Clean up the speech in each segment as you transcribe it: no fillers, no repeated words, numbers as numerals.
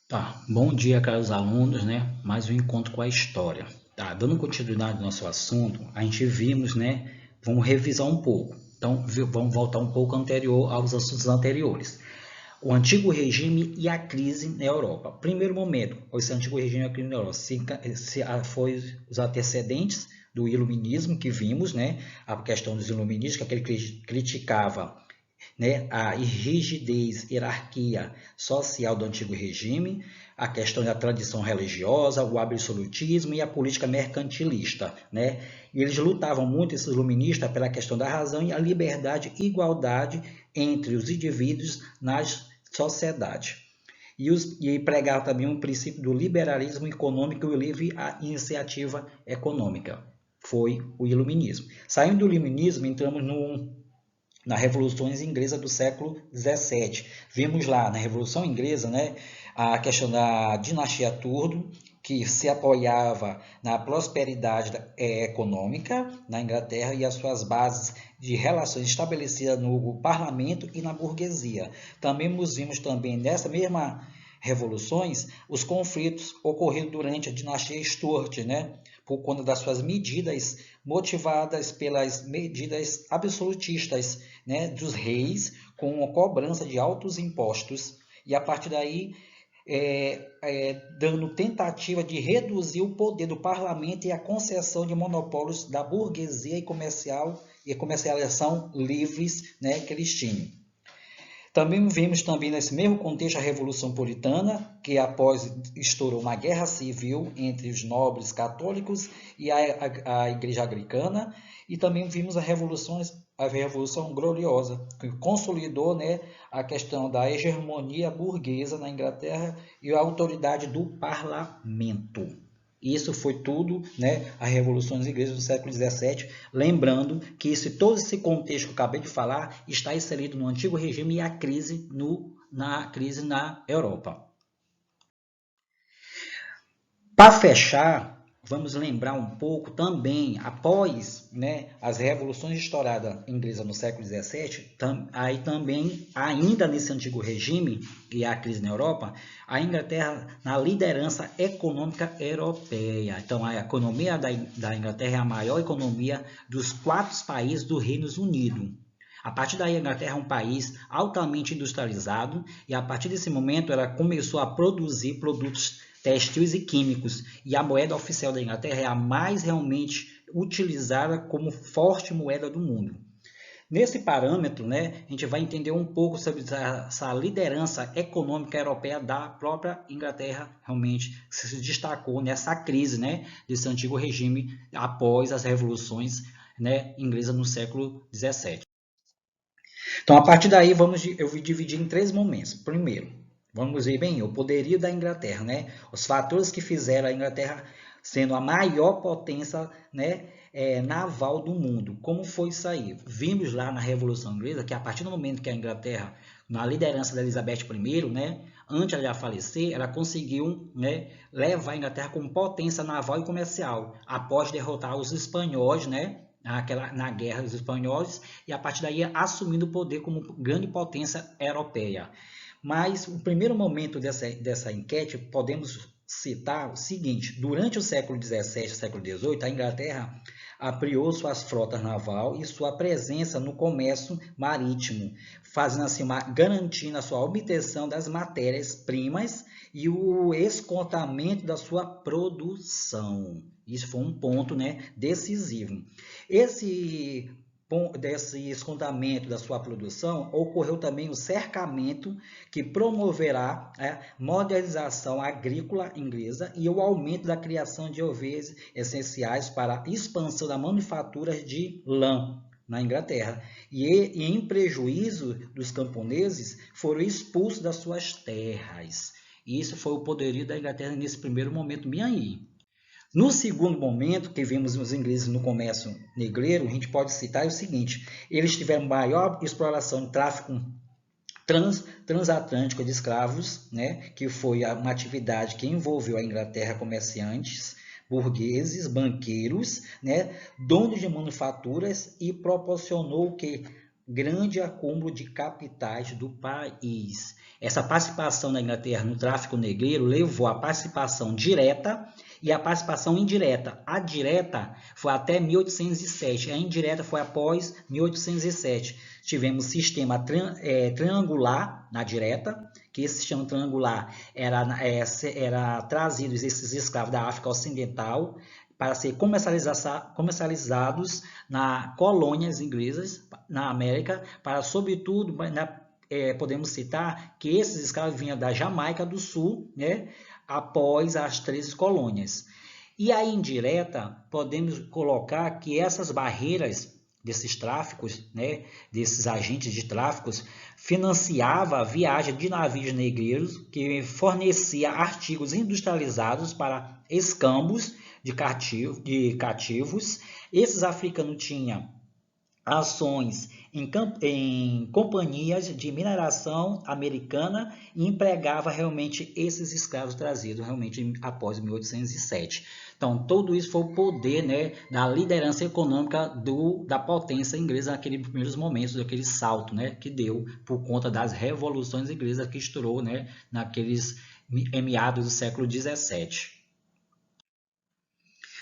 Tá, bom dia, caros alunos, né? Mais um encontro com a história. Tá, dando continuidade ao nosso assunto, a gente vimos, né? Vamos revisar um pouco. Então, vamos voltar um pouco anterior aos assuntos anteriores. O antigo regime e a crise na Europa. Primeiro momento, esse antigo regime e a crise na Europa, foi os antecedentes do iluminismo que vimos, né? A questão dos iluministas, que aquele que criticava, né, a rigidez, hierarquia social do antigo regime, a questão da tradição religiosa, o absolutismo e a política mercantilista, né? E eles lutavam muito, esses iluministas, pela questão da razão e a liberdade e igualdade entre os indivíduos nas sociedades. E pregavam também um princípio do liberalismo econômico e o livre iniciativa econômica. Foi o iluminismo. Saindo do iluminismo, entramos na Revolução Inglesa do século XVII. Vimos lá na Revolução Inglesa, né, a questão da dinastia Tudor, que se apoiava na prosperidade econômica na Inglaterra e as suas bases de relações estabelecidas no parlamento e na burguesia. Também vimos também nessa mesma revoluções os conflitos ocorridos durante a dinastia Stuart, né, por conta das suas medidas motivadas pelas medidas absolutistas, né, dos reis, com a cobrança de altos impostos, e a partir daí dando tentativa de reduzir o poder do parlamento e a concessão de monopólios da burguesia e comercialização livres, né, que eles tinham. Também vimos também nesse mesmo contexto a Revolução Puritana, que após estourou uma guerra civil entre os nobres católicos e a Igreja Anglicana, e também vimos a Revolução Gloriosa, que consolidou, né, a questão da hegemonia burguesa na Inglaterra e a autoridade do parlamento. Isso foi tudo, né, a revoluções inglesas do século XVII, lembrando que todo esse contexto que eu acabei de falar está inserido no antigo regime e a crise na crise na Europa. Para fechar, vamos lembrar um pouco também, após, né, as revoluções estouradas inglesas no século XVII, aí também, ainda nesse antigo regime e a crise na Europa, a Inglaterra na liderança econômica europeia. Então, a economia da Inglaterra é a maior economia dos 4 países do Reino Unido. A partir daí, a Inglaterra é um país altamente industrializado e a partir desse momento ela começou a produzir produtos textis e químicos. E a moeda oficial da Inglaterra é a mais realmente utilizada como forte moeda do mundo. Nesse parâmetro, né, a gente vai entender um pouco sobre essa liderança econômica europeia da própria Inglaterra, realmente se destacou nessa crise, né, desse antigo regime após as revoluções, né, inglesas no século XVII. Então, a partir daí, eu vou dividir em 3 momentos. Primeiro, vamos ver bem o poderio da Inglaterra, né? Os fatores que fizeram a Inglaterra sendo a maior potência, né, naval do mundo. Como foi isso aí? Vimos lá na Revolução Inglesa que a partir do momento que a Inglaterra, na liderança da Elizabeth I, né, antes de ela falecer, ela conseguiu, né, levar a Inglaterra como potência naval e comercial, após derrotar os espanhóis, né, na guerra dos espanhóis, e a partir daí assumindo o poder como grande potência europeia. Mas o primeiro momento dessa enquete, podemos citar o seguinte: durante o século XVII e século XVIII, a Inglaterra ampliou suas frotas naval e sua presença no comércio marítimo, fazendo assim garantindo a sua obtenção das matérias-primas e o esgotamento da sua produção. Isso foi um ponto, né, decisivo. Esse desse esgotamento da sua produção, ocorreu também o cercamento que promoverá a modernização agrícola inglesa e o aumento da criação de ovelhas essenciais para a expansão da manufatura de lã na Inglaterra. E em prejuízo dos camponeses, foram expulsos das suas terras. Isso foi o poderio da Inglaterra nesse primeiro momento bem aí. No segundo momento, que vimos os ingleses no comércio negreiro, a gente pode citar o seguinte: eles tiveram maior exploração de tráfico transatlântico de escravos, né, que foi uma atividade que envolveu a Inglaterra, comerciantes, burgueses, banqueiros, né, donos de manufaturas, e proporcionou o que? grande acúmulo de capitais do país. Essa participação da Inglaterra no tráfico negreiro levou à participação direta e à participação indireta. A direta foi até 1807, a indireta foi após 1807. Tivemos sistema triangular na direta, que esse sistema triangular era trazidos esses escravos da África Ocidental para ser comercializados nas colônias inglesas na América, para, sobretudo, podemos citar que esses escravos vinham da Jamaica do Sul, né, após as 13 colônias. E a indireta, podemos colocar que essas barreiras desses tráficos, né, desses agentes de tráficos, financiava a viagem de navios negreiros que fornecia artigos industrializados para escambos de cativos. Esses africanos tinham ações em companhias de mineração americana e empregava realmente esses escravos trazidos realmente após 1807. Então, tudo isso foi o poder, né, da liderança econômica da potência inglesa naqueles primeiros momentos, daquele salto, né, que deu por conta das revoluções inglesas que estourou, né, em meados do século XVII.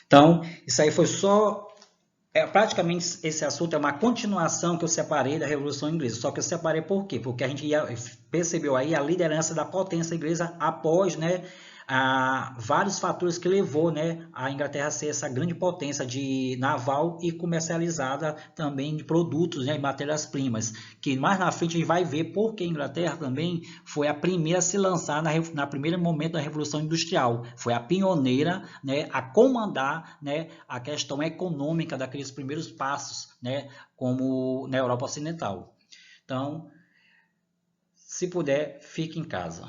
Então, isso aí foi só praticamente esse assunto é uma continuação que eu separei da Revolução Inglesa. Só que eu separei por quê? Porque a gente percebeu aí a liderança da potência inglesa após, né, vários fatores que levou, né, a Inglaterra a ser essa grande potência de naval e comercializada também de produtos, né, de matérias-primas. Que mais na frente a gente vai ver porque a Inglaterra também foi a primeira a se lançar na primeiro momento da Revolução Industrial. Foi a pioneira, né, a comandar, né, a questão econômica daqueles primeiros passos, né, como na Europa Ocidental. Então, se puder, fique em casa.